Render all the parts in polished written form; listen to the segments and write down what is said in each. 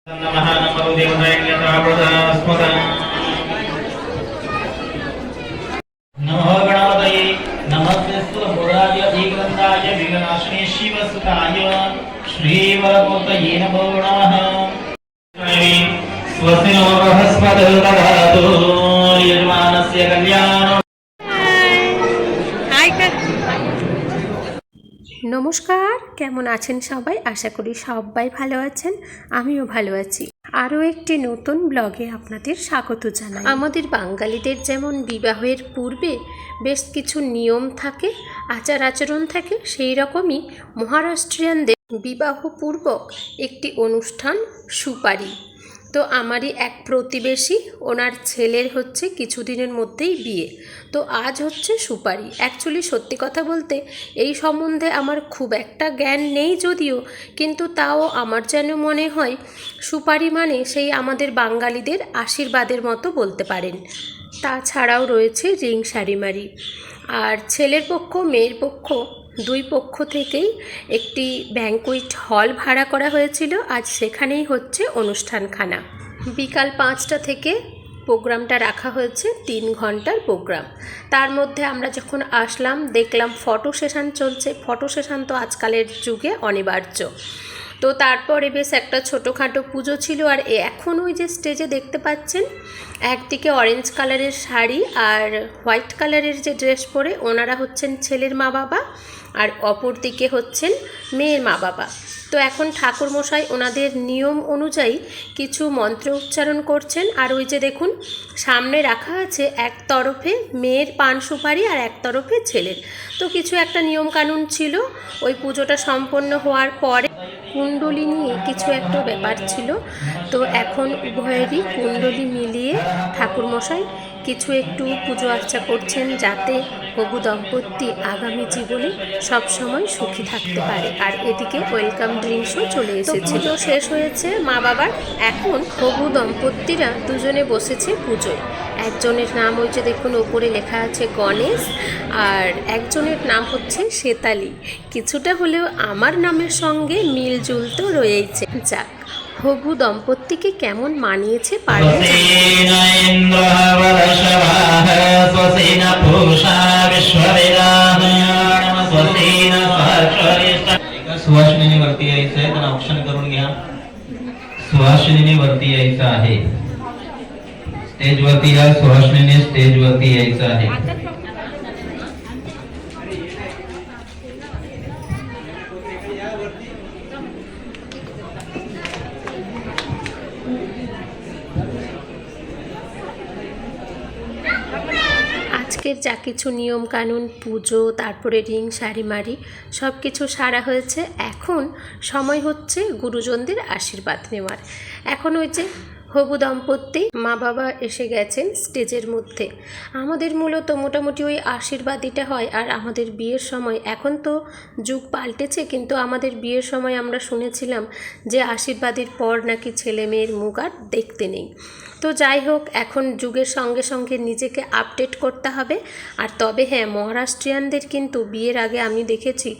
नमः नमो देवताय नमो गणपतये नमस्ते बोधाय एकदन्ताय विघ्नाशिने शिवसुताय श्रीवरपूतये नमो नमः स्वस्ति नो बृहस्पतिर्दधातु यजमानस्य कल्याणं। নমস্কার, কেমন আছেন সবাই? আশা করি সবাই ভালো আছেন, আমিও ভালো আছি। আরও একটি নতুন ব্লগে আপনাদের স্বাগত জানাই। আমাদের বাঙালিদের যেমন বিবাহের পূর্বে বেশ কিছু নিয়ম থাকে, আচার আচরণ থাকে, সেই রকমই মহারাষ্ট্রিয়ানদের বিবাহপূর্বক একটি অনুষ্ঠান সুপারি। তো আমারই এক প্রতিবেশী, ওনার ছেলের হচ্ছে কিছুদিনের মধ্যেই বিয়ে। তো আজ হচ্ছে সুপারি। অ্যাকচুয়ালি সত্যি কথা বলতে এই সম্বন্ধে আমার খুব একটা জ্ঞান নেই যদিও, কিন্তু তাও আমার যেন মনে হয় সুপারি মানে সেই আমাদের বাঙালিদের আশীর্বাদের মতো বলতে পারেন। তাছাড়াও রয়েছে রিং সারিমারি। আর ছেলের পক্ষ মেয়ের পক্ষ দুই পক্ষ থেকেই একটি ব্যাঙ্কুয়েট হল ভাড়া করা হয়েছিল। আজ সেখানেই হচ্ছে অনুষ্ঠানখানা। বিকাল 5টা থেকে প্রোগ্রামটা রাখা হয়েছে, 3 ঘন্টার প্রোগ্রাম। তার মধ্যে আমরা যখন আসলাম দেখলাম ফটো সেশন চলছে। ফটো সেশন তো আজকালের যুগে অনিবার্য। তো তারপরে বেশ একটা ছোটোখাটো পুজো ছিল। আর এখন ওই যে স্টেজে দেখতে পাচ্ছেন, একদিকে অরেঞ্জ কালারের শাড়ি আর হোয়াইট কালারের যে ড্রেস পরে ওনারা হচ্ছেন ছেলের মা বাবা, আর অপর দিকে হচ্ছেন মেয়ের মা বাবা। তো এখন ঠাকুরমশাই ওনাদের নিয়ম অনুযায়ী কিছু মন্ত্র উচ্চারণ করছেন। আর ওই যে দেখুন সামনে রাখা আছে এক তরফে মেয়ের পান সুপারি আর এক তরফে ছেলের। তো কিছু একটা নিয়ম কানুন ছিল। ওই পুজোটা সম্পন্ন হওয়ার পরে কুণ্ডলী নিয়ে কিছু একটা ব্যাপার ছিল। তো এখন উভয়েরই কুণ্ডলী মিলিয়ে ঠাকুরমশাই কিছু একটু পুজো আর্চা করছেন, যাতে হবু দম্পতি আগামী জীবনে সবসময় সুখী থাকতে পারে। আর এদিকে ওয়েলকাম ড্রিঙ্কসও চলে এসেছে। পুজো শেষ হয়েছে মা বাবার। এখন হবু দম্পতিরা দুজনে বসেছে পুজোয়। একজনের নাম ওই যে দেখুন ওপরে লেখা আছে গণেশ, আর একজনের নাম হচ্ছে শ্বেতালি। কিছুটা হলেও আমার নামের সঙ্গে মিলজুল তো রয়েছে। যাক, হবু দম্পতিকে কেমন মানিয়েছে পারবেন। सुहासिनी वरती यायचं आहे, त्यांना औक्षण करून घ्या. सुहासिनी वरती यायचं आहे, स्टेज वरती या. सुहासिनी स्टेज वरती यायचं आहे. আজকের যা কিছু নিয়ম কানুন, পুজো, তারপরে রিং সারিমারি সব কিছু সারা হয়েছে। এখন সময় হচ্ছে গুরুজনদের আশীর্বাদ নেওয়ার। এখন ওই যে হবু দম্পতি মা বাবা এসে গেছেন স্টেজের মধ্যে। আমাদের মূলত মোটামুটি ওই আশীর্বাদীটা হয়। আর আমাদের বিয়ের সময়, এখন তো যুগ পাল্টেছে, কিন্তু আমাদের বিয়ের সময় আমরা শুনেছিলাম যে আশীর্বাদের পর নাকি ছেলে মেয়ের মুখ আর দেখতে নেই। তো যাই হোক, এখন যুগের সঙ্গে সঙ্গে নিজেকে আপডেট করতে হবে। আর তবে হ্যাঁ, মহারাষ্ট্রিয়ানদের কিন্তু বিয়ের আগে আমি দেখেছি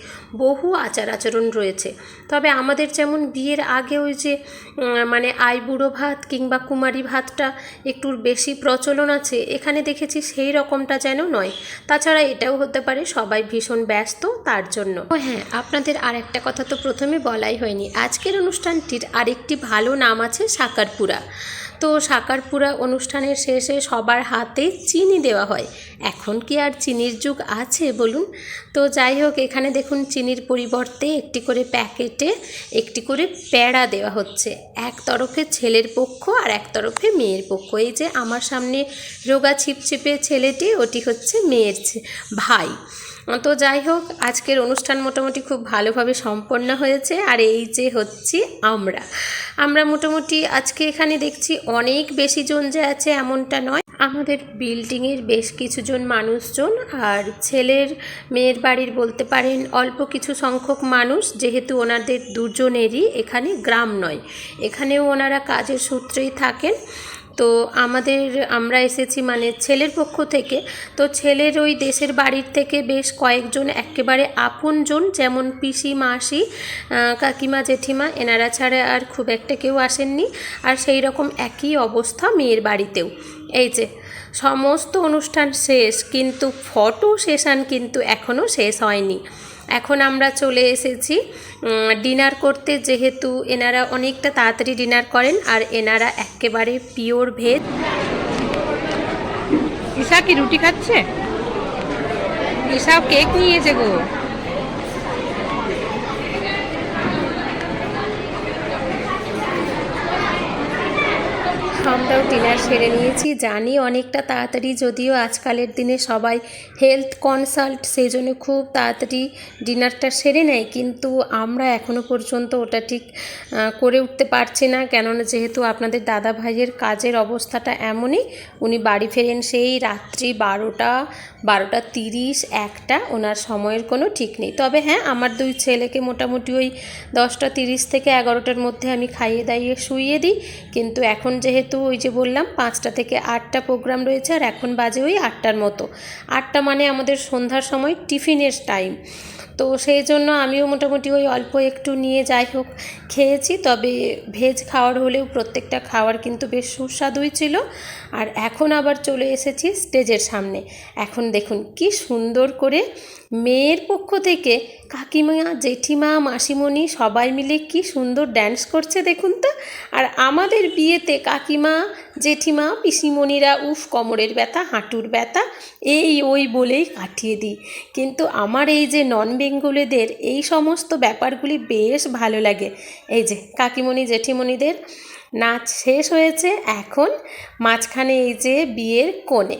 বহু আচার আচরণ রয়েছে। তবে আমাদের যেমন বিয়ের আগে ওই যে মানে আইবুড়ো ভাত কিংবা কুমারী ভাতটা একটু বেশি প্রচলন আছে, এখানে দেখেছি সেই রকমটা যেন নয়। তাছাড়া এটাও হতে পারে সবাই ভীষণ ব্যস্ত তার জন্য। ও হ্যাঁ, আপনাদের আর একটা কথা তো প্রথমে বলাই হয়নি। আজকের অনুষ্ঠানটির আরেকটি ভালো নাম আছে সাকারপুরা। তো সাকারপুরা অনুষ্ঠানের শেষে সবার হাতে চিনি দেওয়া হয়। এখন কি আর চিনির যুগ আছে বলুন? তো যাই হোক, এখানে দেখুন চিনির পরিবর্তে একটি করে প্যাকেটে একটি করে প্যাড়া দেওয়া হচ্ছে। এক তরফে ছেলের পক্ষ আর এক তরফে মেয়ের পক্ষ। এই যে আমার সামনে রোগা ছিপছিপে ছেলেটি, ওটি হচ্ছে মেয়ের ভাই। তো যাই হোক, আজকের অনুষ্ঠান মোটামুটি খুব ভালোভাবে সম্পন্ন হয়েছে। আর এই যে হচ্ছে আমরা মোটামুটি আজকে এখানে দেখছি অনেক বেশি জন যে আছে এমনটা নয়। আমাদের বিল্ডিংয়ের বেশ কিছুজন মানুষজন আর ছেলের মেয়ের বাড়ির বলতে পারেন অল্প কিছু সংখ্যক মানুষ, যেহেতু ওনাদের দুজনেরই এখানে গ্রাম নয়, এখানেও ওনারা কাজের সূত্রেই থাকেন। তো আমরা এসেছি মানে ছেলের পক্ষ থেকে। তো ছেলের ওই দেশের বাড়ির থেকে বেশ কয়েকজন একেবারে আপনজন, যেমন পিসি, মাসি, কাকিমা, জেঠিমা, এনারা ছাড়া আর খুব একটা কেউ আসেননি। আর সেই রকম একই অবস্থা মেয়ের বাড়িতেও। এই যে সমস্ত অনুষ্ঠান শেষ, কিন্তু ফটো সেশন কিন্তু এখনও শেষ হয়নি। এখন আমরা চলে এসেছি ডিনার করতে, যেহেতু এনারা অনেকটা তাড়াতাড়ি ডিনার করেন আর এনারা একেবারে পিওর ভেজ। ঈশা কি রুটি খাচ্ছে? ঈশা কেক নিয়েছে গো। আমরাও ডিনার সেরে নিয়েছি, জানি অনেকটা তাড়াতাড়ি, যদিও আজকালের দিনে সবাই হেলথ কনসাল্ট, সেই জন্য খুব তাড়াতাড়ি ডিনারটা সেরে নেয়, কিন্তু আমরা এখনও পর্যন্ত ওটা ঠিক করে উঠতে পারছি না। কেননা যেহেতু আপনাদের দাদা ভাইয়ের কাজের অবস্থাটা এমনই, উনি বাড়ি ফেরেন সেই রাত্রি 12:30, 1টা, ওনার সময়ের কোনো ঠিক নেই। তবে হ্যাঁ, আমার 2 ছেলেকে মোটামুটি ওই 10:30 থেকে 11টার মধ্যে আমি খাইয়ে দাইয়ে শুইয়ে দিই। কিন্তু এখন যেহেতু ওই যে বললাম 5টা থেকে 8টা প্রোগ্রাম রয়েছে, আর এখন বাজে ওই 8টার মতো। 8টা মানে আমাদের সন্ধ্যার সময় টিফিনের টাইম। তো সেই জন্য আমিও মোটামুটি ওই অল্প একটু নিয়ে যাই হোক খেয়েছি। তবে ভেজ খাওয়ার হলেও প্রত্যেকটা খাওয়ার কিন্তু বেশ সুস্বাদুই ছিল। আর এখন আবার চলে এসেছি স্টেজের সামনে। এখন দেখুন কি সুন্দর করে মেয়ের পক্ষ থেকে কাকিমা, জেঠিমা, মাসিমণি সবাই মিলে কি সুন্দর ড্যান্স করছে দেখুন তো। আর আমাদের বিয়েতে কাকিমা, জেঠিমা, পিসিমণিরা কোমরের ব্যথা, হাঁটুর ব্যথা, এই ওই বলেই কাটিয়ে দিই। কিন্তু আমার এই যে নন বেঙ্গলিদের এই সমস্ত ব্যাপারগুলি বেশ ভালো লাগে। এই যে কাকিমণি, জেঠিমণিদের নাচ শেষ হয়েছে, এখন মাঝখানে এই যে বিয়ের কোণে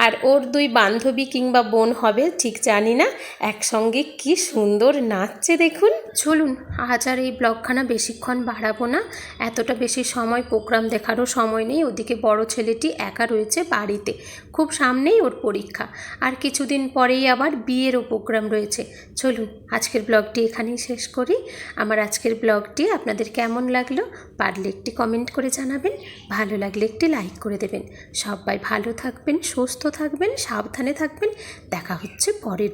আর ওর 2 বান্ধবী কিংবা বোন হবে ঠিক জানি না, একসঙ্গে কি সুন্দর নাচছে দেখুন। চলুন আজ আর এই ব্লগখানা বেশিক্ষণ বাড়াবো না, এতটা বেশি সময় প্রোগ্রাম দেখারও সময় নেই। ওদিকে বড় ছেলেটি একা রয়েছে বাড়িতে, খুব সামনেই ওর পরীক্ষা, আর কিছুদিন পরেই আবার বিয়েরও প্রোগ্রাম রয়েছে। চলুন আজকের ব্লগটি এখানেই শেষ করি। আমার আজকের ব্লগটি আপনাদের কেমন লাগলো পারলে একটি কমেন্ট করে জানাবেন, ভালো লাগলে একটি লাইক করে দেবেন। সবাই ভালো থাকবেন, সুস্থ থাকবেন, সাবধানে থাকবেন। দেখা হচ্ছে পরের